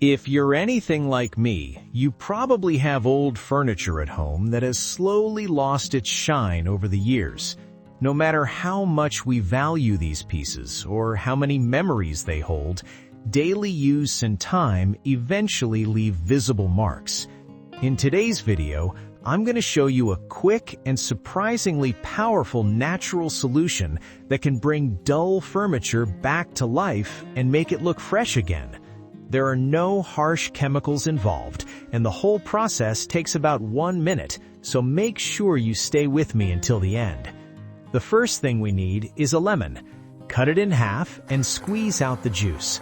If you're anything like me, you probably have old furniture at home that has slowly lost its shine over the years. No matter how much we value these pieces or how many memories they hold, daily use and time eventually leave visible marks. In today's video, I'm going to show you a quick and surprisingly powerful natural solution that can bring dull furniture back to life and make it look fresh again. There are no harsh chemicals involved, and the whole process takes about 1 minute, so make sure you stay with me until the end. The first thing we need is a lemon. Cut it in half and squeeze out the juice.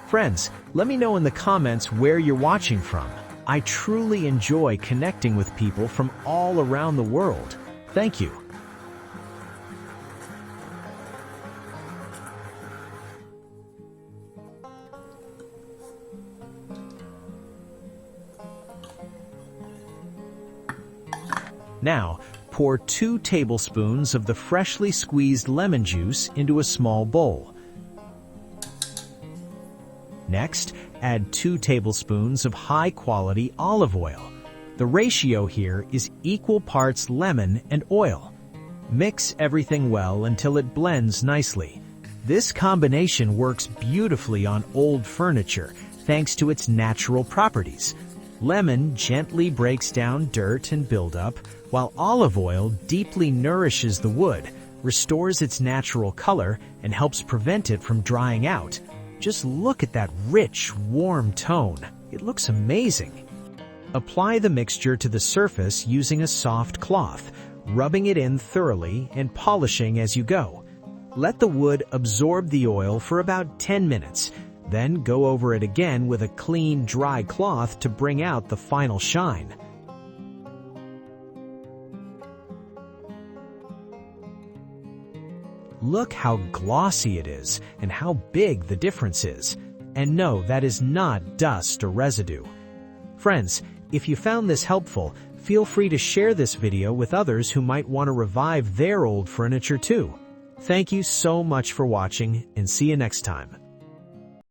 Friends, let me know in the comments where you're watching from. I truly enjoy connecting with people from all around the world. Thank you. Now, pour 2 tablespoons of the freshly squeezed lemon juice into a small bowl. Next, add 2 tablespoons of high-quality olive oil. The ratio here is equal parts lemon and oil. Mix everything well until it blends nicely. This combination works beautifully on old furniture thanks to its natural properties. Lemon gently breaks down dirt and buildup, while olive oil deeply nourishes the wood, restores its natural color, and helps prevent it from drying out. Just look at that rich, warm tone. It looks amazing. Apply the mixture to the surface using a soft cloth, rubbing it in thoroughly and polishing as you go. Let the wood absorb the oil for about 10 minutes. Then go over it again with a clean, dry cloth to bring out the final shine. Look how glossy it is and how big the difference is. And no, that is not dust or residue. Friends, if you found this helpful, feel free to share this video with others who might want to revive their old furniture too. Thank you so much for watching, and see you next time.